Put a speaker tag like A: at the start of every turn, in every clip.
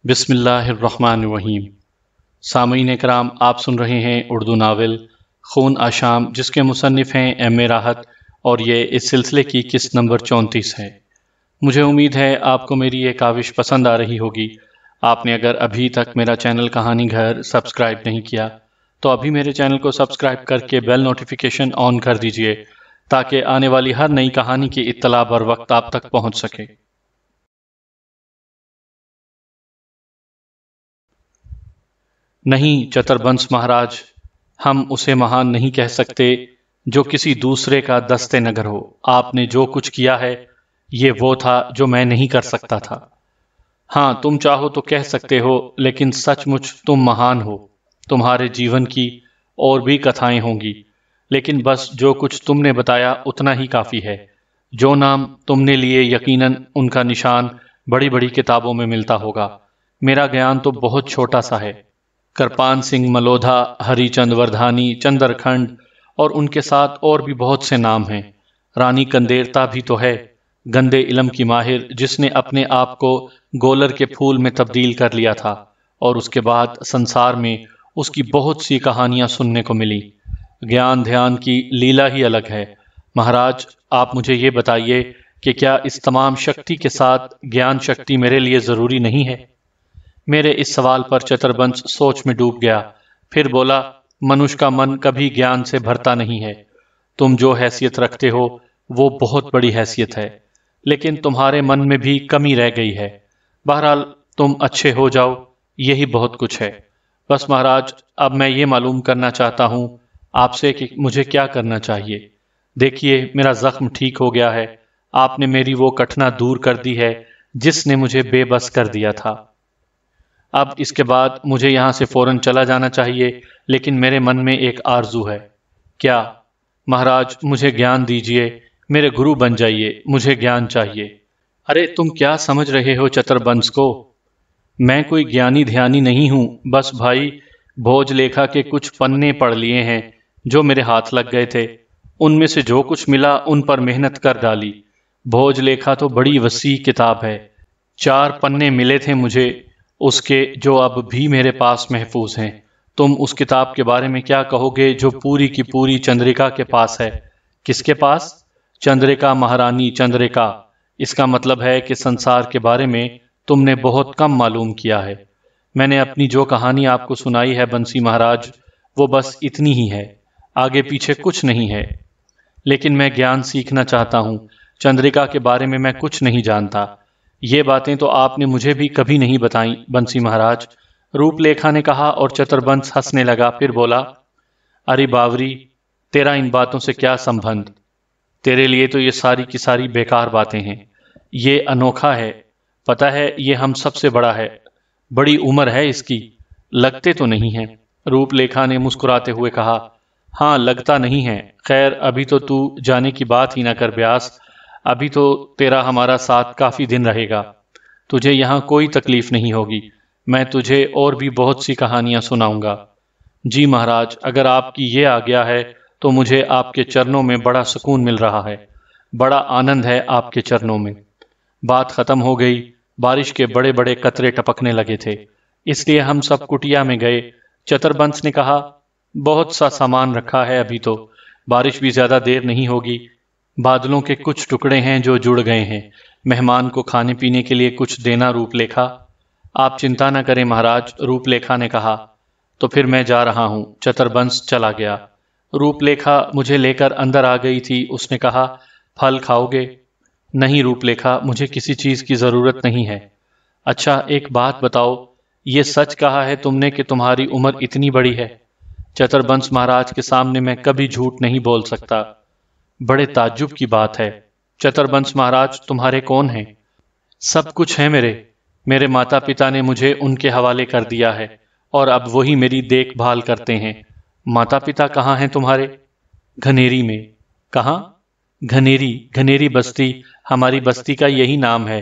A: بسم اللہ الرحمن الرحیم۔ سامعین کرام، آپ سن رہے ہیں اردو ناول خون آشام، جس کے مصنف ہیں ایم اے راحت، اور یہ اس سلسلے کی قسط نمبر 34 ہے۔ مجھے امید ہے آپ کو میری یہ کاوش پسند آ رہی ہوگی۔ آپ نے اگر ابھی تک میرا چینل کہانی گھر سبسکرائب نہیں کیا تو ابھی میرے چینل کو سبسکرائب کر کے بیل نوٹیفیکیشن آن کر دیجئے تاکہ آنے والی ہر نئی کہانی کی اطلاع بر وقت آپ تک پہنچ سکے۔ نہیں چتر بنس مہاراج، ہم اسے مہان نہیں کہہ سکتے جو کسی دوسرے کا دست نگر ہو۔ آپ نے جو کچھ کیا ہے یہ وہ تھا جو میں نہیں کر سکتا تھا۔ ہاں، تم چاہو تو کہہ سکتے ہو، لیکن سچ مچ تم مہان ہو۔ تمہارے جیون کی اور بھی کتھائیں ہوں گی، لیکن بس جو کچھ تم نے بتایا اتنا ہی کافی ہے۔ جو نام تم نے لیے یقیناً ان کا نشان بڑی بڑی کتابوں میں ملتا ہوگا۔ میرا گیان تو بہت چھوٹا سا ہے۔ کرپان سنگھ ملودھا، ہری چند وردھانی، چندر کھنڈ اور ان کے ساتھ اور بھی بہت سے نام ہیں۔ رانی کندیرتا بھی تو ہے، گندے علم کی ماہر، جس نے اپنے آپ کو گولر کے پھول میں تبدیل کر لیا تھا، اور اس کے بعد سنسار میں اس کی بہت سی کہانیاں سننے کو ملی۔ گیان دھیان کی لیلا ہی الگ ہے۔ مہاراج، آپ مجھے یہ بتائیے کہ کیا اس تمام شکتی کے ساتھ گیان شکتی میرے لیے ضروری نہیں ہے؟ میرے اس سوال پر چتر بنس سوچ میں ڈوب گیا، پھر بولا، منش کا من کبھی گیان سے بھرتا نہیں ہے۔ تم جو حیثیت رکھتے ہو وہ بہت بڑی حیثیت ہے، لیکن تمہارے من میں بھی کمی رہ گئی ہے۔ بہرحال تم اچھے ہو جاؤ، یہی بہت کچھ ہے۔ بس مہاراج، اب میں یہ معلوم کرنا چاہتا ہوں آپ سے کہ مجھے کیا کرنا چاہیے۔ دیکھیے، میرا زخم ٹھیک ہو گیا ہے۔ آپ نے میری وہ کٹھنا دور کر دی ہے جس نے مجھے بے بس کر دیا تھا۔ اب اس کے بعد مجھے یہاں سے فوراً چلا جانا چاہیے، لیکن میرے من میں ایک آرزو ہے۔ کیا؟ مہاراج، مجھے گیان دیجئے، میرے گرو بن جائیے، مجھے گیان چاہیے۔ ارے تم کیا سمجھ رہے ہو چتر بنس کو؟ میں کوئی گیانی دھیانی نہیں ہوں، بس بھائی بھوج لیکھا کے کچھ پنے پڑھ لیے ہیں جو میرے ہاتھ لگ گئے تھے۔ ان میں سے جو کچھ ملا ان پر محنت کر ڈالی۔ بھوج لیکھا تو بڑی وسیع کتاب ہے۔ 4 پنے ملے تھے مجھے اس کے، جو اب بھی میرے پاس محفوظ ہیں۔ تم اس کتاب کے بارے میں کیا کہو گے جو پوری کی پوری چندرکا کے پاس ہے؟ کس کے پاس؟ چندرکا مہارانی چندرکا۔ اس کا مطلب ہے کہ سنسار کے بارے میں تم نے بہت کم معلوم کیا ہے۔ میں نے اپنی جو کہانی آپ کو سنائی ہے بنسی مہاراج، وہ بس اتنی ہی ہے، آگے پیچھے کچھ نہیں ہے۔ لیکن میں گیان سیکھنا چاہتا ہوں۔ چندرکا کے بارے میں میں کچھ نہیں جانتا۔ یہ باتیں تو آپ نے مجھے بھی کبھی نہیں بتائیں بنسی مہاراج، روپ لیکھا نے کہا، اور چتر بنس ہنسنے لگا، پھر بولا، ارے باوری، تیرا ان باتوں سے کیا سمبندھ؟ تیرے لیے تو یہ ساری کی ساری بیکار باتیں ہیں۔ یہ انوکھا ہے، پتہ ہے یہ ہم سب سے بڑا ہے، بڑی عمر ہے اس کی، لگتے تو نہیں ہیں۔ روپ لیکھا نے مسکراتے ہوئے کہا، ہاں لگتا نہیں ہے، خیر ابھی تو جانے کی بات ہی نہ کر بیاس، ابھی تو تیرا ہمارا ساتھ کافی دن رہے گا، تجھے یہاں کوئی تکلیف نہیں ہوگی، میں تجھے اور بھی بہت سی کہانیاں سناؤں گا۔ جی مہاراج، اگر آپ کی یہ آگیا ہے تو مجھے آپ کے چرنوں میں بڑا سکون مل رہا ہے، بڑا آنند ہے آپ کے چرنوں میں۔ بات ختم ہو گئی، بارش کے بڑے بڑے قطرے ٹپکنے لگے تھے، اس لیے ہم سب کٹیا میں گئے۔ چتر بنس نے کہا، بہت سا سامان رکھا ہے ابھی تو، بارش بھی زیادہ دیر نہیں ہوگی۔ بادلوں کے کچھ ٹکڑے ہیں جو جڑ گئے ہیں، مہمان کو کھانے پینے کے لیے کچھ دینا روپ لیکھا۔ آپ چنتا نہ کریں مہاراج، روپ لیکھا نے کہا، تو پھر میں جا رہا ہوں۔ چتر بنس چلا گیا۔ روپ لیکھا مجھے لے کر اندر آ گئی تھی، اس نے کہا، پھل کھاؤ گے؟ نہیں روپ لیکھا، مجھے کسی چیز کی ضرورت نہیں ہے۔ اچھا ایک بات بتاؤ، یہ سچ کہا ہے تم نے کہ تمہاری عمر اتنی بڑی ہے؟ چتر بنس مہاراج کے سامنے میں کبھی جھوٹ نہیں بول سکتا۔ بڑے تعجب کی بات ہے۔ چتر بنس مہاراج تمہارے کون ہیں؟ سب کچھ ہے میرے ماتا پتا نے مجھے ان کے حوالے کر دیا ہے، اور اب وہی میری دیکھ بھال کرتے ہیں۔ ماتا پتا کہاں ہیں تمہارے؟ گھنیری میں۔ کہاں؟ گھنیری بستی ہماری بستی کا یہی نام ہے،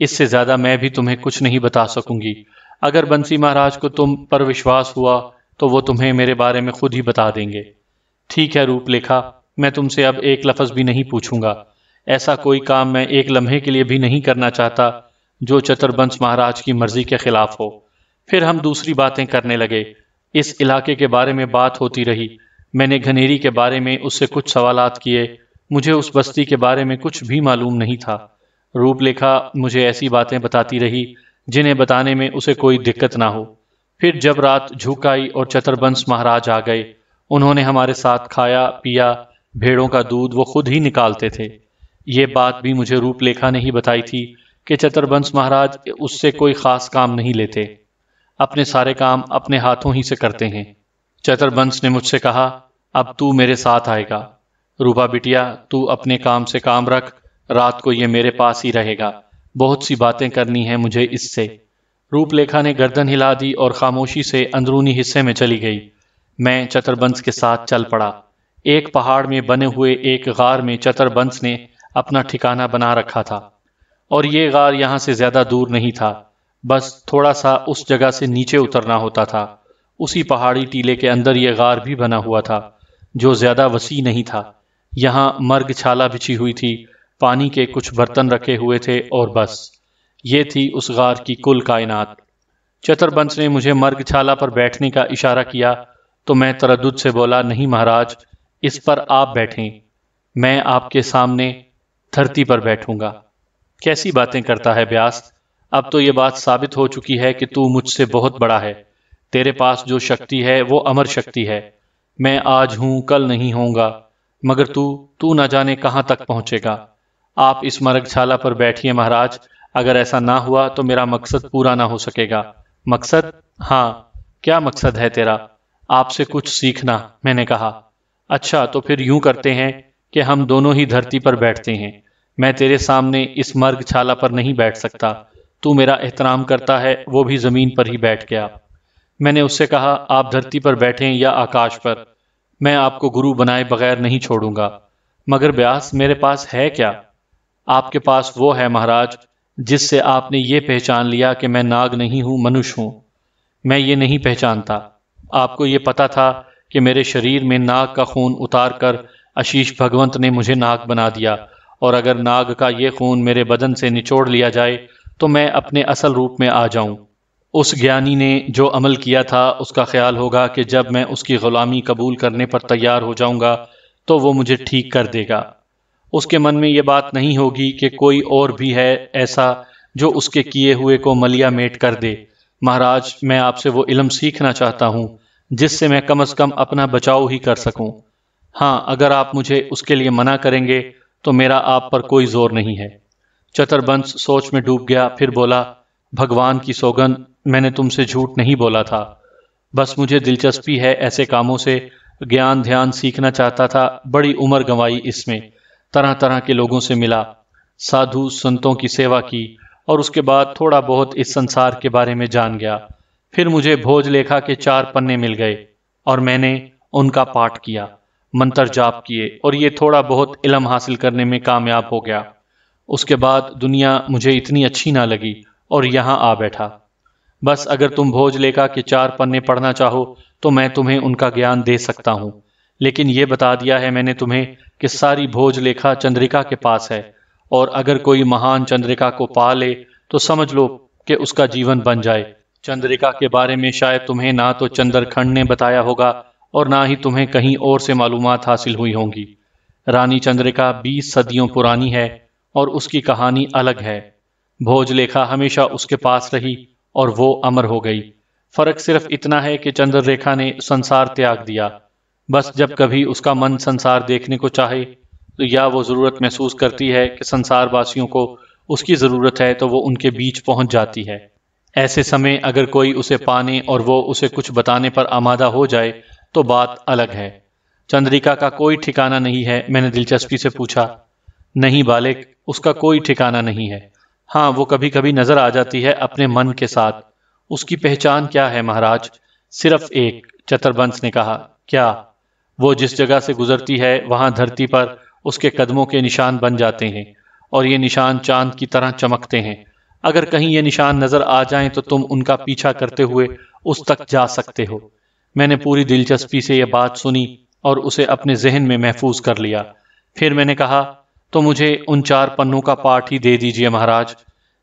A: اس سے زیادہ میں بھی تمہیں کچھ نہیں بتا سکوں گی۔ اگر بنسی مہاراج کو تم پر وشواس ہوا تو وہ تمہیں میرے بارے میں خود ہی بتا دیں گے۔ ٹھیک ہے روپ لیکھا، میں تم سے اب ایک لفظ بھی نہیں پوچھوں گا۔ ایسا کوئی کام میں ایک لمحے کے لیے بھی نہیں کرنا چاہتا جو چتربنس مہاراج کی مرضی کے خلاف ہو۔ پھر ہم دوسری باتیں کرنے لگے۔ اس علاقے کے بارے میں بات ہوتی رہی۔ میں نے گھنیری کے بارے میں اس سے کچھ سوالات کیے۔ مجھے اس بستی کے بارے میں کچھ بھی معلوم نہیں تھا۔ روپ لیکھا مجھے ایسی باتیں بتاتی رہی جنہیں بتانے میں اسے کوئی دقت نہ ہو۔ پھر جب رات جھک آئی اور چتربنس مہاراج آ گئے، انہوں نے ہمارے ساتھ کھایا پیا۔ بھیڑوں کا دودھ وہ خود ہی نکالتے تھے۔ یہ بات بھی مجھے روپ لیکھا نے ہی بتائی تھی کہ چتربنس مہاراج اس سے کوئی خاص کام نہیں لیتے، اپنے سارے کام اپنے ہاتھوں ہی سے کرتے ہیں۔ چتربنس نے مجھ سے کہا، اب تو میرے ساتھ آئے گا۔ روپا بٹیا، تو اپنے کام سے کام رکھ، رات کو یہ میرے پاس ہی رہے گا، بہت سی باتیں کرنی ہیں مجھے اس سے۔ روپ لیکھا نے گردن ہلا دی اور خاموشی سے اندرونی حصے میں چلی گئی۔ میں چتربنس کے ساتھ چل پڑا۔ ایک پہاڑ میں بنے ہوئے ایک غار میں چتربنس نے اپنا ٹھکانہ بنا رکھا تھا، اور یہ غار یہاں سے زیادہ دور نہیں تھا، بس تھوڑا سا اس جگہ سے نیچے اترنا ہوتا تھا۔ اسی پہاڑی ٹیلے کے اندر یہ غار بھی بنا ہوا تھا، جو زیادہ وسیع نہیں تھا۔ یہاں مرگ چھالا بچھی ہوئی تھی، پانی کے کچھ برتن رکھے ہوئے تھے، اور بس یہ تھی اس غار کی کل کائنات۔ چتربنس نے مجھے مرگ چھالا پر بیٹھنے کا اشارہ کیا تو میں تردد سے بولا، نہیں مہاراج، اس پر آپ بیٹھیں، میں آپ کے سامنے دھرتی پر بیٹھوں گا۔ کیسی باتیں کرتا ہے بیاس، اب تو یہ بات ثابت ہو چکی ہے کہ تو مجھ سے بہت بڑا ہے۔ تیرے پاس جو شکتی ہے وہ امر شکتی ہے۔ میں آج ہوں، کل نہیں ہوں گا، مگر تو نہ جانے کہاں تک پہنچے گا۔ آپ اس مرگ چھالا پر بیٹھیے مہاراج، اگر ایسا نہ ہوا تو میرا مقصد پورا نہ ہو سکے گا۔ مقصد؟ ہاں، کیا مقصد ہے تیرا؟ آپ سے کچھ سیکھنا، میں نے کہا۔ اچھا، تو پھر یوں کرتے ہیں کہ ہم دونوں ہی دھرتی پر بیٹھتے ہیں۔ میں تیرے سامنے اس مرگ چھالا پر نہیں بیٹھ سکتا، تو میرا احترام کرتا ہے وہ بھی زمین پر ہی بیٹھ گیا۔ میں نے اس سے کہا، آپ دھرتی پر بیٹھیں یا آکاش پر، میں آپ کو گرو بنائے بغیر نہیں چھوڑوں گا۔ مگر بیاس، میرے پاس ہے کیا؟ آپ کے پاس وہ ہے مہاراج جس سے آپ نے یہ پہچان لیا کہ میں ناگ نہیں ہوں، منوش ہوں۔ میں یہ نہیں پہچانتا۔ آپ کو یہ پتا تھا کہ میرے شریر میں ناگ کا خون اتار کر آشیش بھگونت نے مجھے ناگ بنا دیا، اور اگر ناگ کا یہ خون میرے بدن سے نچوڑ لیا جائے تو میں اپنے اصل روپ میں آ جاؤں۔ اس گیانی نے جو عمل کیا تھا، اس کا خیال ہوگا کہ جب میں اس کی غلامی قبول کرنے پر تیار ہو جاؤں گا تو وہ مجھے ٹھیک کر دے گا۔ اس کے من میں یہ بات نہیں ہوگی کہ کوئی اور بھی ہے ایسا جو اس کے کیے ہوئے کو ملیا میٹ کر دے۔ مہاراج، میں آپ سے وہ علم سیکھنا چاہتا ہوں جس سے میں کم از کم اپنا بچاؤ ہی کر سکوں۔ ہاں، اگر آپ مجھے اس کے لیے منع کریں گے تو میرا آپ پر کوئی زور نہیں ہے۔ چتربنس سوچ میں ڈوب گیا، پھر بولا، بھگوان کی سوگند، میں نے تم سے جھوٹ نہیں بولا تھا، بس مجھے دلچسپی ہے ایسے کاموں سے، گیان دھیان سیکھنا چاہتا تھا، بڑی عمر گنوائی اس میں، طرح طرح کے لوگوں سے ملا، سادھو سنتوں کی سیوا کی، اور اس کے بعد تھوڑا بہت اس سنسار کے بارے میں جان گیا۔ پھر مجھے بھوج لیکھا کے 4 پنے مل گئے اور میں نے ان کا پاٹھ کیا، منتر جاپ کیے، اور یہ تھوڑا بہت علم حاصل کرنے میں کامیاب ہو گیا۔ اس کے بعد دنیا مجھے اتنی اچھی نہ لگی اور یہاں آ بیٹھا۔ بس اگر تم بھوج لیکھا کے 4 پنے پڑھنا چاہو تو میں تمہیں ان کا گیان دے سکتا ہوں، لیکن یہ بتا دیا ہے میں نے تمہیں کہ ساری بھوج لیکھا چندرکا کے پاس ہے، اور اگر کوئی مہان چندرکا کو پا لے تو سمجھ لو کہ اس کا جیون بن جائے۔ چندرکا کے بارے میں شاید تمہیں نہ تو چندر کھنڈ نے بتایا ہوگا اور نہ ہی تمہیں کہیں اور سے معلومات حاصل ہوئی ہوں گی۔ رانی چندرکا 20 صدیوں پرانی ہے اور اس کی کہانی الگ ہے۔ بھوج لیکھا ہمیشہ اس کے پاس رہی اور وہ امر ہو گئی۔ فرق صرف اتنا ہے کہ چندر ریکھا نے سنسار تیاگ دیا۔ بس جب کبھی اس کا من سنسار دیکھنے کو چاہے تو یا وہ ضرورت محسوس کرتی ہے کہ سنسار واسیوں کو اس کی ضرورت ہے تو وہ ان کے بیچ پہنچ جاتی ہے۔ ایسے سمے اگر کوئی اسے پانے اور وہ اسے کچھ بتانے پر آمادہ ہو جائے تو بات الگ ہے۔ چندرکا کا کوئی ٹھکانہ نہیں ہے؟ میں نے دلچسپی سے پوچھا۔ نہیں بالک، اس کا کوئی ٹھکانہ نہیں ہے۔ ہاں، وہ کبھی کبھی نظر آ جاتی ہے اپنے من کے ساتھ۔ اس کی پہچان کیا ہے مہاراج؟ صرف ایک، چتربنس نے کہا۔ کیا؟ وہ جس جگہ سے گزرتی ہے وہاں دھرتی پر اس کے قدموں کے نشان بن جاتے ہیں، اور یہ نشان چاند کی طرح چمکتے ہیں۔ اگر کہیں یہ نشان نظر آ جائیں تو تم ان کا پیچھا کرتے ہوئے اس تک جا سکتے ہو۔ میں نے پوری دلچسپی سے یہ بات سنی اور اسے اپنے ذہن میں محفوظ کر لیا۔ پھر میں نے کہا، تو مجھے ان 4 پنوں کا پاٹھ ہی دے دیجئے مہاراج۔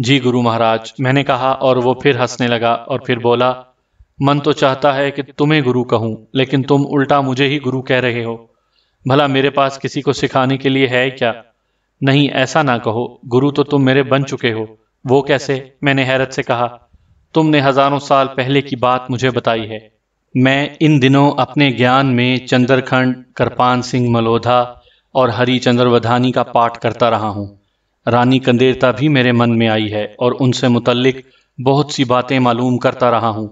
A: جی گرو مہاراج، میں نے کہا، اور وہ پھر ہنسنے لگا اور پھر بولا، من تو چاہتا ہے کہ تمہیں گرو کہوں، لیکن تم الٹا مجھے ہی گرو کہہ رہے ہو۔ بھلا میرے پاس کسی کو سکھانے کے لیے ہے کیا؟ نہیں، ایسا نہ کہو، گرو تو تم میرے بن چکے ہو۔ وہ کیسے؟ میں نے حیرت سے کہا۔ تم نے ہزاروں سال پہلے کی بات مجھے بتائی ہے۔ میں ان دنوں اپنے گیان میں چندر کھنڈ، کرپان سنگھ ملودھا اور ہری چندر ودھانی کا پاٹ کرتا رہا ہوں۔ رانی کندیرتا بھی میرے من میں آئی ہے اور ان سے متعلق بہت سی باتیں معلوم کرتا رہا ہوں۔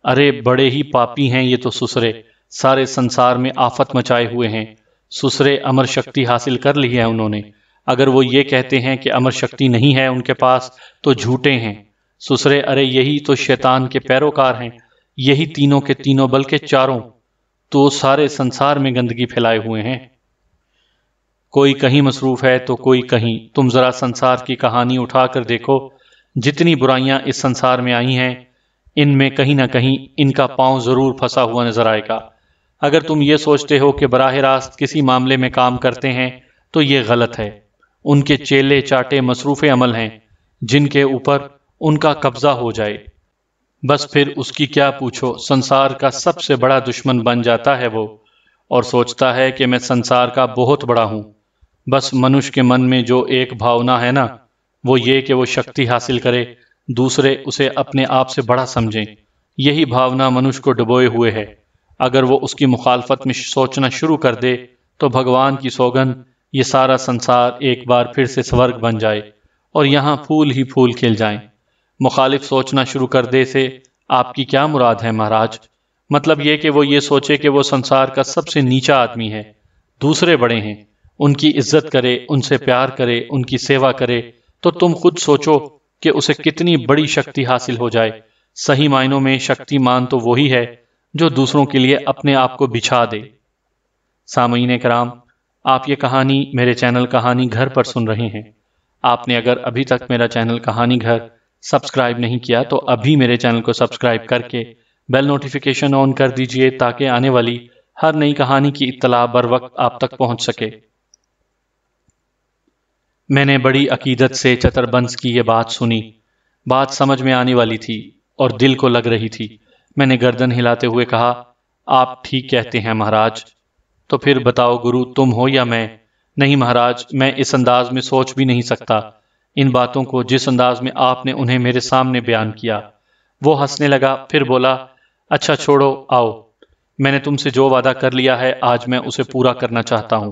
A: ارے بڑے ہی پاپی ہیں یہ تو سسرے، سارے سنسار میں آفت مچائے ہوئے ہیں۔ سسرے امر شکتی حاصل کر لی ہے انہوں نے۔ اگر وہ یہ کہتے ہیں کہ امر شکتی نہیں ہے ان کے پاس تو جھوٹے ہیں سسرے۔ ارے یہی تو شیطان کے پیروکار ہیں، یہی تینوں کے تینوں بلکہ چاروں تو سارے سنسار میں گندگی پھیلائے ہوئے ہیں۔ کوئی کہیں مصروف ہے تو کوئی کہیں۔ تم ذرا سنسار کی کہانی اٹھا کر دیکھو، جتنی برائیاں اس سنسار میں آئی ہیں ان میں کہیں نہ کہیں ان کا پاؤں ضرور پھنسا ہوا نظر آئے گا۔ اگر تم یہ سوچتے ہو کہ براہ راست کسی معاملے میں کام کرتے ہیں تو یہ غلط ہے۔ ان کے چیلے چاٹے مصروف عمل ہیں جن کے اوپر ان کا قبضہ ہو جائے بس پھر اس کی کیا پوچھو۔ سنسار کا سب سے بڑا دشمن بن جاتا ہے وہ، اور سوچتا ہے کہ میں سنسار کا بہت بڑا ہوں۔ بس منش کے من میں جو ایک بھاونا ہے نا، وہ یہ کہ وہ شکتی حاصل کرے، دوسرے اسے اپنے آپ سے بڑا سمجھیں۔ یہی بھاونا منش کو ڈبوئے ہوئے ہے۔ اگر وہ اس کی مخالفت میں سوچنا شروع کر دے تو بھگوان کی سوگن یہ سارا سنسار ایک بار پھر سے سورگ بن جائے اور یہاں پھول ہی پھول کھل جائیں۔ مخالف سوچنا شروع کر دے سے آپ کی کیا مراد ہے مہاراج؟ مطلب یہ کہ وہ یہ سوچے کہ وہ سنسار کا سب سے نیچا آدمی ہے، دوسرے بڑے ہیں، ان کی عزت کرے، ان سے پیار کرے، ان کی سیوا کرے، تو تم خود سوچو کہ اسے کتنی بڑی شکتی حاصل ہو جائے۔ صحیح معنوں میں شکتی مان تو وہی ہے جو دوسروں کے لیے اپنے آپ کو بچھا دے۔ سامعین کرام، آپ یہ کہانی میرے چینل کہانی گھر پر سن رہے ہیں۔ آپ نے اگر ابھی تک میرا چینل کہانی گھر سبسکرائب نہیں کیا تو ابھی میرے چینل کو سبسکرائب کر کے بیل نوٹیفیکیشن آن کر دیجئے تاکہ آنے والی ہر نئی کہانی کی اطلاع بر وقت آپ تک پہنچ سکے۔ میں نے بڑی عقیدت سے چتر بنس کی یہ بات سنی۔ بات سمجھ میں آنے والی تھی اور دل کو لگ رہی تھی۔ میں نے گردن ہلاتے ہوئے کہا، آپ ٹھیک کہتے ہیں مہاراج۔ تو پھر بتاؤ گرو، تم ہو یا میں؟ نہیں مہاراج، میں اس انداز میں سوچ بھی نہیں سکتا ان باتوں کو جس انداز میں آپ نے انہیں میرے سامنے بیان کیا۔ وہ ہنسنے لگا، پھر بولا، اچھا چھوڑو، آؤ، میں نے تم سے جو وعدہ کر لیا ہے آج میں اسے پورا کرنا چاہتا ہوں۔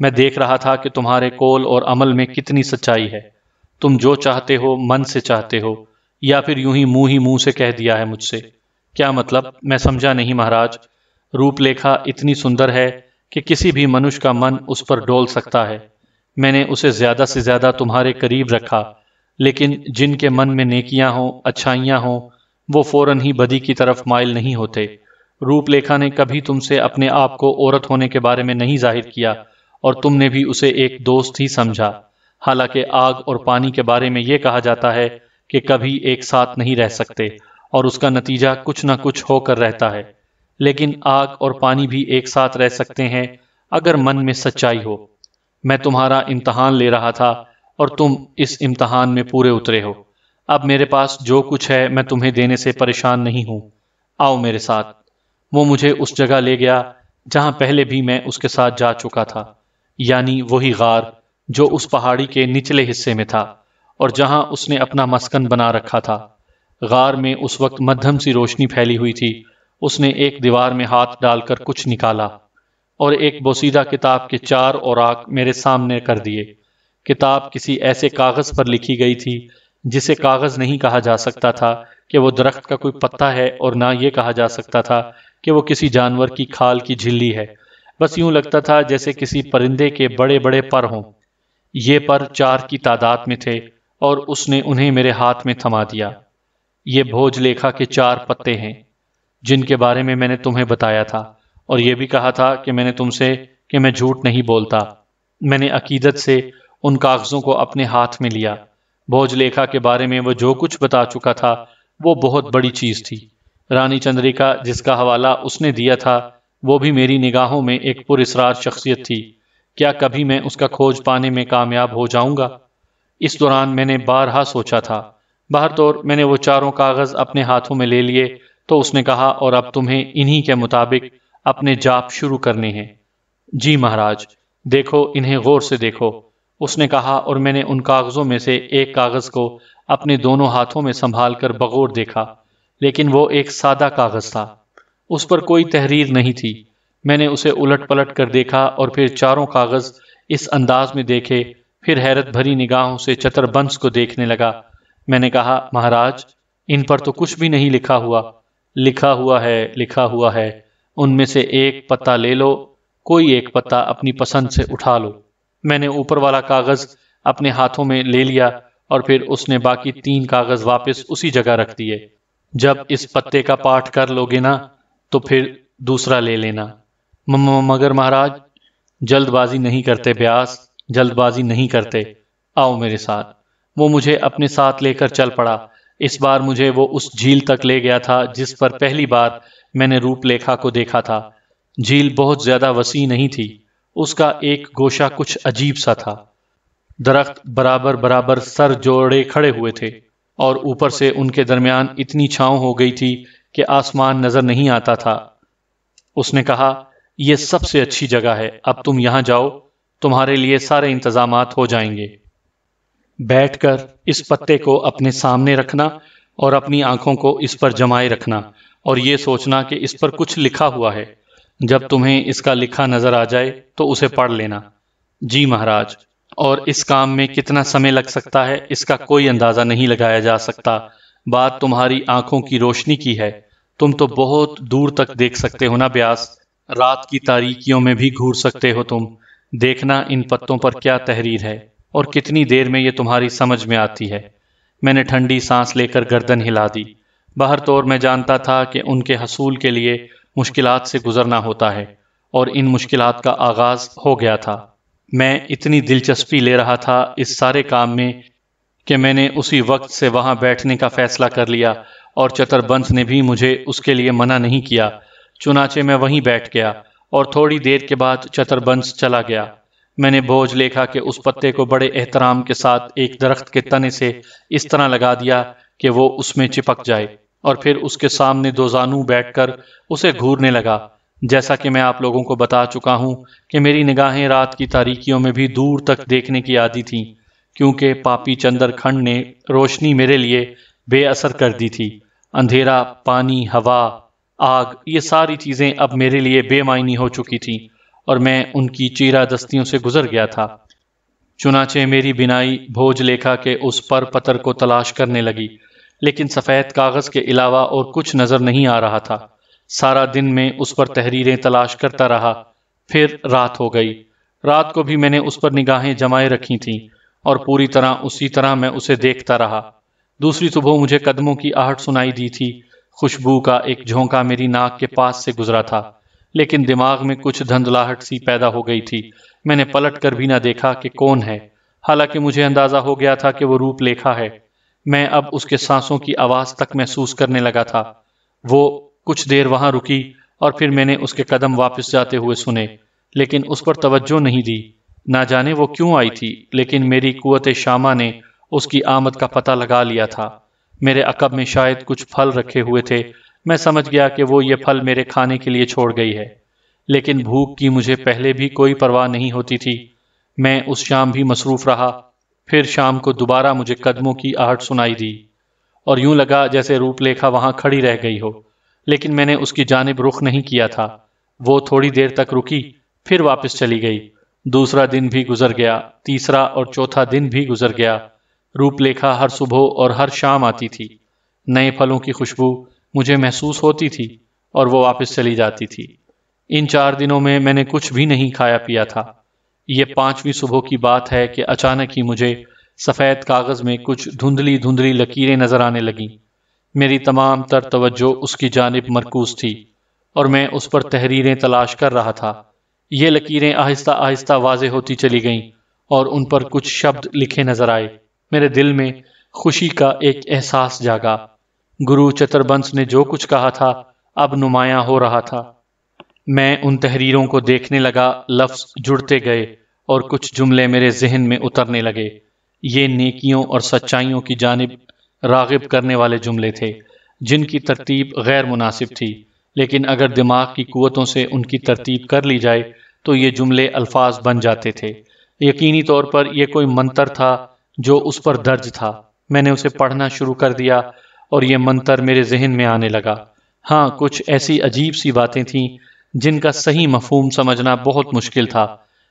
A: میں دیکھ رہا تھا کہ تمہارے قول اور عمل میں کتنی سچائی ہے۔ تم جو چاہتے ہو من سے چاہتے ہو، یا پھر یوں ہی منہ سے کہہ دیا ہے مجھ سے؟ کیا مطلب؟ میں سمجھا نہیں مہاراج۔ روپ لیکھا اتنی سندر ہے کہ کسی بھی منش کا من اس پر ڈول سکتا ہے۔ میں نے اسے زیادہ سے زیادہ تمہارے قریب رکھا، لیکن جن کے من میں نیکیاں ہوں، اچھائیاں ہوں، وہ فوراً ہی بدی کی طرف مائل نہیں ہوتے۔ روپ لیکھا نے کبھی تم سے اپنے آپ کو عورت ہونے کے بارے میں نہیں ظاہر کیا اور تم نے بھی اسے ایک دوست ہی سمجھا۔ حالانکہ آگ اور پانی کے بارے میں یہ کہا جاتا ہے کہ کبھی ایک ساتھ نہیں رہ سکتے اور اس کا نتیجہ کچھ نہ کچھ ہو کر رہتا ہے، لیکن آگ اور پانی بھی ایک ساتھ رہ سکتے ہیں اگر من میں سچائی ہو۔ میں تمہارا امتحان لے رہا تھا اور تم اس امتحان میں پورے اترے ہو۔ اب میرے پاس جو کچھ ہے میں تمہیں دینے سے پریشان نہیں ہوں۔ آؤ میرے ساتھ۔ وہ مجھے اس جگہ لے گیا جہاں پہلے بھی میں اس کے ساتھ جا چکا تھا، یعنی وہی غار جو اس پہاڑی کے نچلے حصے میں تھا اور جہاں اس نے اپنا مسکن بنا رکھا تھا۔ غار میں اس وقت مدھم سی روشنی پھیلی ہوئی تھی۔ اس نے ایک دیوار میں ہاتھ ڈال کر کچھ نکالا اور ایک بوسیدہ کتاب کے 4 اوراق میرے سامنے کر دیے۔ کتاب کسی ایسے کاغذ پر لکھی گئی تھی جسے کاغذ نہیں کہا جا سکتا تھا کہ وہ درخت کا کوئی پتا ہے، اور نہ یہ کہا جا سکتا تھا کہ وہ کسی جانور کی کھال کی جھلی ہے۔ بس یوں لگتا تھا جیسے کسی پرندے کے بڑے بڑے پر ہوں۔ یہ پر 4 کی تعداد میں تھے اور اس نے انہیں میرے ہاتھ میں تھما دیا۔ یہ بھوج لیکھا کے 4 پتے ہیں جن کے بارے میں میں نے تمہیں بتایا تھا، اور یہ بھی کہا تھا کہ میں نے تم سے کہ میں جھوٹ نہیں بولتا۔ میں نے عقیدت سے ان کاغذوں کو اپنے ہاتھ میں لیا۔ بھوج لیکھا کے بارے میں وہ جو کچھ بتا چکا تھا وہ بہت بڑی چیز تھی۔ رانی چندریکا جس کا حوالہ اس نے دیا تھا وہ بھی میری نگاہوں میں ایک پر اسرار شخصیت تھی۔ کیا کبھی میں اس کا کھوج پانے میں کامیاب ہو جاؤں گا؟ اس دوران میں نے بارہا سوچا تھا۔ باہر طور میں نے وہ چاروں کاغذ اپنے ہاتھوں میں لے لیے تو اس نے کہا، اور اب تمہیں انہی کے مطابق اپنے جاپ شروع کرنے ہیں۔ جی مہاراج، دیکھو، انہیں غور سے دیکھو، اس نے کہا، اور میں نے ان کاغذوں میں سے ایک کاغذ کو اپنے دونوں ہاتھوں میں سنبھال کر بغور دیکھا، لیکن وہ ایک سادہ کاغذ تھا، اس پر کوئی تحریر نہیں تھی۔ میں نے اسے الٹ پلٹ کر دیکھا اور پھر چاروں کاغذ اس انداز میں دیکھے، پھر حیرت بھری نگاہوں سے چتر بنس کو دیکھنے لگا۔ میں نے کہا، مہاراج، ان پر تو کچھ بھی نہیں لکھا ہوا۔ لکھا ہوا ہے، لکھا ہوا ہے، ان میں سے ایک پتہ لے لو، کوئی ایک پتہ اپنی پسند سے اٹھا لو۔ میں نے اوپر والا کاغذ اپنے ہاتھوں میں لے لیا اور پھر اس نے باقی 3 کاغذ واپس اسی جگہ رکھ دیے۔ جب اس پتے کا پاٹھ کر لوگے نا تو پھر دوسرا لے لینا۔ مگر مہاراج، جلد بازی نہیں کرتے بیاس، جلد بازی نہیں کرتے، آؤ میرے ساتھ۔ وہ مجھے اپنے ساتھ لے کر چل پڑا۔ اس بار مجھے وہ اس جھیل تک لے گیا تھا جس پر پہلی بار میں نے روپ لیکھا کو دیکھا تھا۔ جھیل بہت زیادہ وسیع نہیں تھی، اس کا ایک گوشہ کچھ عجیب سا تھا۔ درخت برابر برابر سر جوڑے کھڑے ہوئے تھے اور اوپر سے ان کے درمیان اتنی چھاؤں ہو گئی تھی کہ آسمان نظر نہیں آتا تھا۔ اس نے کہا، یہ سب سے اچھی جگہ ہے، اب تم یہاں جاؤ، تمہارے لیے سارے انتظامات ہو جائیں گے۔ بیٹھ کر اس پتے کو اپنے سامنے رکھنا اور اپنی آنکھوں کو اس پر جمائے رکھنا اور یہ سوچنا کہ اس پر کچھ لکھا ہوا ہے۔ جب تمہیں اس کا لکھا نظر آ جائے تو اسے پڑھ لینا۔ جی مہاراج، اور اس کام میں کتنا سمے لگ سکتا ہے اس کا کوئی اندازہ نہیں لگایا جا سکتا۔ بات تمہاری آنکھوں کی روشنی کی ہے، تم تو بہت دور تک دیکھ سکتے ہو نا بیاس، رات کی تاریکیوں میں بھی گھور سکتے ہو تم۔ دیکھنا ان پتوں پر کیا تحریر ہے اور کتنی دیر میں یہ تمہاری سمجھ میں آتی ہے۔ میں نے ٹھنڈی سانس لے کر گردن ہلا دی۔ باہر طور میں جانتا تھا کہ ان کے حصول کے لیے مشکلات سے گزرنا ہوتا ہے اور ان مشکلات کا آغاز ہو گیا تھا۔ میں اتنی دلچسپی لے رہا تھا اس سارے کام میں کہ میں نے اسی وقت سے وہاں بیٹھنے کا فیصلہ کر لیا اور چتر بنس نے بھی مجھے اس کے لیے منع نہیں کیا۔ چنانچہ میں وہیں بیٹھ گیا اور تھوڑی دیر کے بعد چتر بنس چلا گیا۔ میں نے بوجھ لیکھا کہ اس پتے کو بڑے احترام کے ساتھ ایک درخت کے تنے سے اس طرح لگا دیا کہ وہ اس میں چپک جائے، اور پھر اس کے سامنے 2 زانو بیٹھ کر اسے گھورنے لگا۔ جیسا کہ میں آپ لوگوں کو بتا چکا ہوں کہ میری نگاہیں رات کی تاریکیوں میں بھی دور تک دیکھنے کی عادی تھیں، کیونکہ پاپی چندر کھنڈ نے روشنی میرے لیے بے اثر کر دی تھی۔ اندھیرا، پانی، ہوا، آگ، یہ ساری چیزیں اب میرے لیے بے معنی ہو چکی تھیں اور میں ان کی چیرہ دستیوں سے گزر گیا تھا۔ چنانچہ میری بینائی بھوج لیکھا کے اس پر پتر کو تلاش کرنے لگی، لیکن سفید کاغذ کے علاوہ اور کچھ نظر نہیں آ رہا تھا۔ سارا دن میں اس پر تحریریں تلاش کرتا رہا، پھر رات ہو گئی۔ رات کو بھی میں نے اس پر نگاہیں جمائے رکھی تھیں اور پوری طرح اسی طرح میں اسے دیکھتا رہا۔ دوسری صبح مجھے قدموں کی آہٹ سنائی دی تھی۔ خوشبو کا ایک جھونکا میری ناک کے پاس سے گزرا تھا، لیکن دماغ میں کچھ دھندلاہٹ سی پیدا ہو گئی تھی۔ میں نے پلٹ کر بھی نہ دیکھا کہ کون ہے، حالانکہ مجھے اندازہ ہو گیا تھا کہ وہ روپ لیکھا ہے۔ میں اب اس کے سانسوں کی آواز تک محسوس کرنے لگا تھا۔ وہ کچھ دیر وہاں رکی اور پھر میں نے اس کے قدم واپس جاتے ہوئے سنے، لیکن اس پر توجہ نہیں دی۔ نہ جانے وہ کیوں آئی تھی، لیکن میری قوت شامہ نے اس کی آمد کا پتہ لگا لیا تھا۔ میرے عقب میں شاید کچھ پھل رکھے ہوئے تھے، میں سمجھ گیا کہ وہ یہ پھل میرے کھانے کے لیے چھوڑ گئی ہے، لیکن بھوک کی مجھے پہلے بھی کوئی پرواہ نہیں ہوتی تھی۔ میں اس شام بھی مصروف رہا۔ پھر شام کو دوبارہ مجھے قدموں کی آہٹ سنائی دی اور یوں لگا جیسے روپ لیکھا وہاں کھڑی رہ گئی ہو، لیکن میں نے اس کی جانب رخ نہیں کیا تھا۔ وہ تھوڑی دیر تک رکی، پھر واپس چلی گئی۔ دوسرا دن بھی گزر گیا، تیسرا اور چوتھا دن بھی گزر گیا۔ روپ لیکھا ہر صبح اور ہر شام آتی تھی۔ نئے پھلوں کی خوشبو مجھے محسوس ہوتی تھی اور وہ واپس چلی جاتی تھی۔ ان 4 دنوں میں میں نے کچھ بھی نہیں کھایا پیا تھا۔ یہ 5ویں صبح کی بات ہے کہ اچانک ہی مجھے سفید کاغذ میں کچھ دھندلی دھندلی لکیریں نظر آنے لگیں۔ میری تمام تر توجہ اس کی جانب مرکوز تھی اور میں اس پر تحریریں تلاش کر رہا تھا۔ یہ لکیریں آہستہ آہستہ واضح ہوتی چلی گئیں اور ان پر کچھ شبد لکھے نظر آئے۔ میرے دل میں خوشی کا ایک احساس جاگا۔ گرو چتر بنس نے جو کچھ کہا تھا اب نمایاں ہو رہا تھا۔ میں ان تحریروں کو دیکھنے لگا، لفظ جڑتے گئے اور کچھ جملے میرے ذہن میں اترنے لگے، یہ نیکیوں اور سچائیوں کی جانب راغب کرنے والے جملے تھے جن کی ترتیب غیر مناسب تھی، لیکن اگر دماغ کی قوتوں سے ان کی ترتیب کر لی جائے تو یہ جملے الفاظ بن جاتے تھے۔ یقینی طور پر یہ کوئی منتر تھا جو اس پر درج تھا۔ میں نے اسے پڑھنا شروع کر دیا اور یہ منتر میرے ذہن میں آنے لگا۔ ہاں، کچھ ایسی عجیب سی باتیں تھیں جن کا صحیح مفہوم سمجھنا بہت مشکل تھا،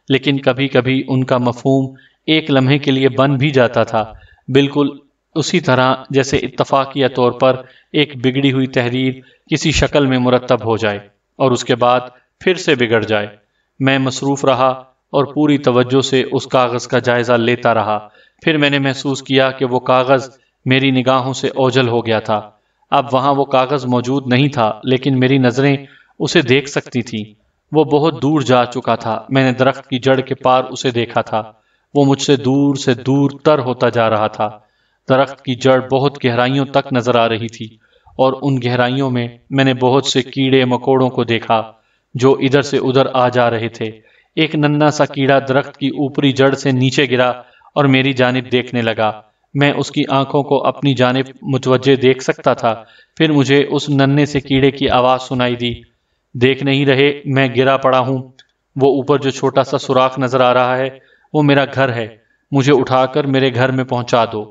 A: لیکن کبھی کبھی ان کا مفہوم ایک لمحے کے لیے بن بھی جاتا تھا، بالکل اسی طرح جیسے اتفاقیہ طور پر ایک بگڑی ہوئی تحریر کسی شکل میں مرتب ہو جائے اور اس کے بعد پھر سے بگڑ جائے۔ میں مصروف رہا اور پوری توجہ سے اس کاغذ کا جائزہ لیتا رہا۔ پھر میں نے محسوس کیا کہ وہ کاغذ میری نگاہوں سے اوجھل ہو گیا تھا۔ اب وہاں وہ کاغذ موجود نہیں تھا، لیکن میری نظریں اسے دیکھ سکتی تھیں۔ وہ بہت دور جا چکا تھا۔ میں نے درخت کی جڑ کے پار اسے دیکھا تھا۔ وہ مجھ سے دور تر ہوتا جا رہا تھا۔ درخت کی جڑ بہت گہرائیوں تک نظر آ رہی تھی اور ان گہرائیوں میں نے بہت سے کیڑے مکوڑوں کو دیکھا جو ادھر سے ادھر آ جا رہے تھے۔ ایک ننھا سا کیڑا درخت کی اوپری جڑ سے نیچے گرا اور میری جانب دیکھنے لگا۔ میں اس کی آنکھوں کو اپنی جانب متوجہ دیکھ سکتا تھا۔ پھر مجھے اس ننھے سے کیڑے کی آواز سنائی دی، دیکھ نہیں رہے میں گرا پڑا ہوں؟ وہ اوپر جو چھوٹا سا سوراخ نظر آ رہا ہے وہ میرا گھر ہے، مجھے اٹھا کر میرے گھر میں پہنچا دو۔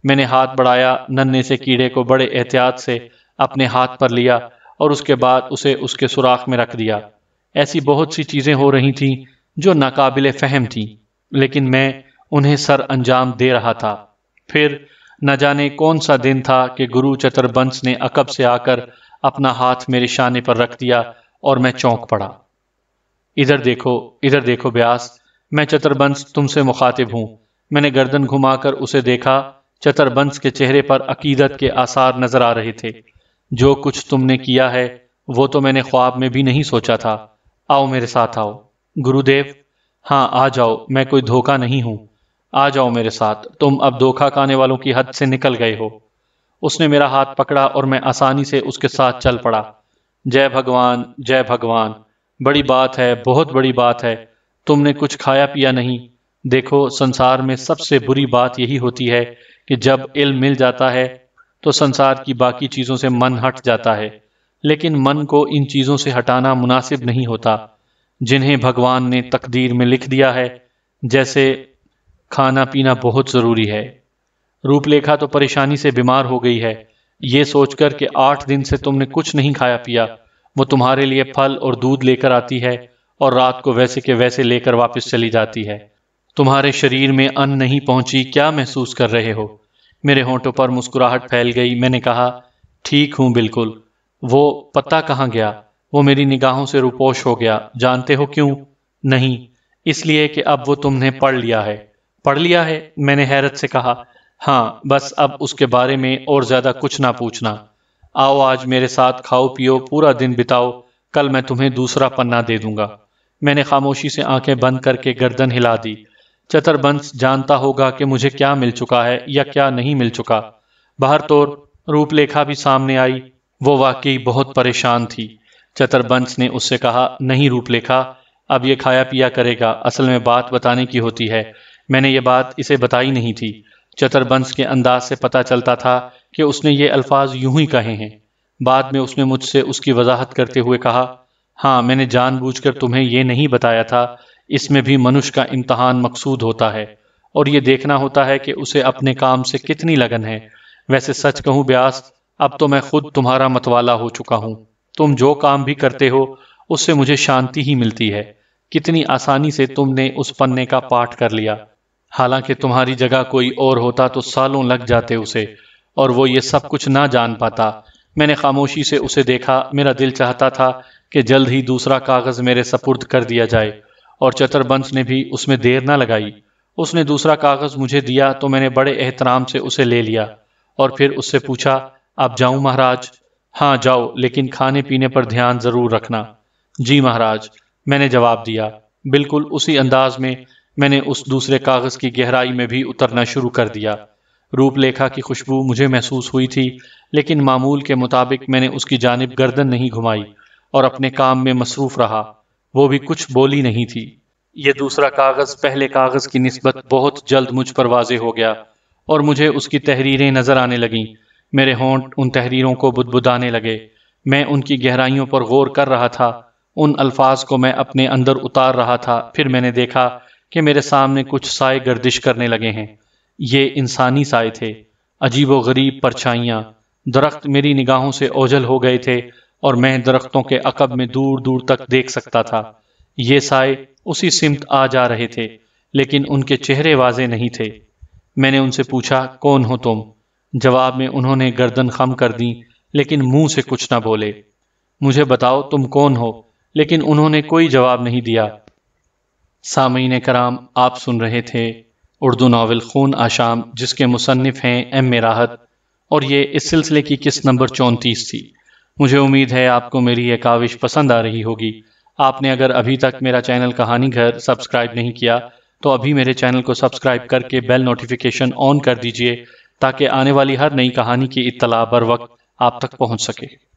A: میں نے ہاتھ بڑھایا، ننھے سے کیڑے کو بڑے احتیاط سے اپنے ہاتھ پر لیا اور اس کے بعد اسے اس کے سوراخ میں رکھ دیا۔ ایسی بہت سی چیزیں ہو رہی تھیں جو ناقابل فہم تھیں، لیکن میں انہیں سر انجام دے رہا تھا۔ پھر نہ جانے کون سا دن تھا کہ گرو چتر بنس نے عقب سے آ کر اپنا ہاتھ میرے شانے پر رکھ دیا اور میں چونک پڑا۔ ادھر دیکھو بیاس، میں چتر بنس تم سے مخاطب ہوں۔ میں نے گردن گھما کر اسے دیکھا۔ چتر بنس کے چہرے پر عقیدت کے آثار نظر آ رہے تھے۔ جو کچھ تم نے کیا ہے وہ تو میں نے خواب میں بھی نہیں سوچا تھا۔ آؤ میرے ساتھ آؤ۔ گرو دیو، ہاں آ جاؤ، میں کوئی دھوکہ نہیں ہوں۔ آ جاؤ میرے ساتھ، تم اب دھوکہ کھانے والوں کی حد سے نکل گئے ہو۔ اس نے میرا ہاتھ پکڑا اور میں آسانی سے اس کے ساتھ چل پڑا۔ جے بھگوان، جے بھگوان، بڑی بات ہے، بہت بڑی بات ہے۔ تم نے کچھ کھایا پیا نہیں؟ دیکھو، سنسار میں سب سے بری بات یہی ہوتی ہے کہ جب علم مل جاتا ہے تو سنسار کی باقی چیزوں سے من ہٹ جاتا ہے، لیکن من کو ان چیزوں سے ہٹانا مناسب نہیں ہوتا جنہیں بھگوان نے تقدیر میں لکھ دیا ہے، جیسے کھانا پینا بہت ضروری ہے۔ روپ لیکھا تو پریشانی سے بیمار ہو گئی ہے، یہ سوچ کر کہ 8 دن سے تم نے کچھ نہیں کھایا پیا۔ وہ تمہارے لیے پھل اور دودھ لے کر آتی ہے اور رات کو ویسے کے ویسے لے کر واپس چلی جاتی ہے۔ تمہارے شریر میں ان نہیں پہنچی، کیا محسوس کر رہے ہو؟ میرے ہونٹوں پر مسکراہٹ پھیل گئی۔ میں نے کہا، ٹھیک ہوں بالکل۔ وہ پتا کہاں گیا؟ وہ میری نگاہوں سے روپوش ہو گیا۔ جانتے ہو کیوں؟ نہیں، اس لیے کہ اب وہ تم نے پڑھ لیا ہے۔ پڑھ لیا ہے؟ میں نے حیرت سے کہا۔ ہاں، بس اب اس کے بارے میں اور زیادہ کچھ نہ پوچھنا۔ آؤ آج میرے ساتھ کھاؤ پیو، پورا دن بتاؤ، کل میں تمہیں دوسرا پنہ دے دوں گا۔ میں نے خاموشی سے آنکھیں بند کر کے گردن ہلا دی۔ چتر بنس جانتا ہوگا کہ مجھے کیا مل چکا ہے یا کیا نہیں مل چکا۔ باہر طور روپ لیکھا بھی سامنے آئی۔ وہ واقعی بہت پریشان تھی۔ چتر بنس نے اس سے کہا، نہیں روپ لیکھا، اب یہ کھایا پیا کرے گا، اصل میں بات بتانے کی ہوتی ہے۔ میں نے یہ بات اسے بتائی نہیں تھی۔ چتر بنس کے انداز سے پتا چلتا تھا کہ اس نے یہ الفاظ یوں ہی کہے ہیں۔ بعد میں اس نے مجھ سے اس کی وضاحت کرتے ہوئے کہا، ہاں میں نے جان بوجھ کر تمہیں یہ نہیں بتایا تھا، اس میں بھی منش کا امتحان مقصود ہوتا ہے اور یہ دیکھنا ہوتا ہے کہ اسے اپنے کام سے کتنی لگن ہے۔ ویسے سچ کہوں بیاس، اب تو میں خود تمہارا متوالا ہو چکا ہوں۔ تم جو کام بھی کرتے ہو اس سے مجھے شانتی ہی ملتی ہے۔ کتنی آسانی سے تم نے اس پنے کا پاٹھ کر لیا، حالانکہ تمہاری جگہ کوئی اور ہوتا تو سالوں لگ جاتے اسے، اور وہ یہ سب کچھ نہ جان پاتا۔ میں نے خاموشی سے اسے دیکھا۔ میرا دل چاہتا تھا کہ جلد ہی دوسرا کاغذ میرے سپرد کر دیا جائے، اور چتر بنس نے بھی اس میں دیر نہ لگائی۔ اس نے دوسرا کاغذ مجھے دیا تو میں نے بڑے احترام سے اسے لے لیا اور پھر اس سے پوچھا، اب جاؤں مہاراج؟ ہاں جاؤ، لیکن کھانے پینے پر دھیان ضرور رکھنا۔ جی مہاراج، میں نے جواب دیا۔ بالکل اسی انداز میں نے اس دوسرے کاغذ کی گہرائی میں بھی اترنا شروع کر دیا۔ روپ لیکھا کی خوشبو مجھے محسوس ہوئی تھی، لیکن معمول کے مطابق میں نے اس کی جانب گردن نہیں گھمائی اور اپنے کام میں مصروف رہا۔ وہ بھی کچھ بولی نہیں تھی۔ یہ دوسرا کاغذ پہلے کاغذ کی نسبت بہت جلد مجھ پر واضح ہو گیا اور مجھے اس کی تحریریں نظر آنے لگیں۔ میرے ہونٹ ان تحریروں کو بدبدانے لگے۔ میں ان کی گہرائیوں پر غور کر رہا تھا، ان الفاظ کو میں اپنے اندر اتار رہا تھا۔ پھر میں نے دیکھا کہ میرے سامنے کچھ سائے گردش کرنے لگے ہیں۔ یہ انسانی سائے تھے، عجیب و غریب پرچھائیاں۔ درخت میری نگاہوں سے اوجھل ہو گئے تھے اور میں درختوں کے عقب میں دور دور تک دیکھ سکتا تھا۔ یہ سائے اسی سمت آ جا رہے تھے، لیکن ان کے چہرے واضح نہیں تھے۔ میں نے ان سے پوچھا، کون ہو تم؟ جواب میں انہوں نے گردن خم کر دی، لیکن منہ سے کچھ نہ بولے۔ مجھے بتاؤ تم کون ہو؟ لیکن انہوں نے کوئی جواب نہیں دیا۔ سامعین کرام، آپ سن رہے تھے اردو ناول خون آشام، جس کے مصنف ہیں ایم اے راحت، اور یہ اس سلسلے کی قسط نمبر 34 تھی۔ مجھے امید ہے آپ کو میری یہ کاوش پسند آ رہی ہوگی۔ آپ نے اگر ابھی تک میرا چینل کہانی گھر سبسکرائب نہیں کیا تو ابھی میرے چینل کو سبسکرائب کر کے بیل نوٹیفیکیشن آن کر دیجئے تاکہ آنے والی ہر نئی کہانی کی اطلاع بر وقت آپ تک پہنچ سکے۔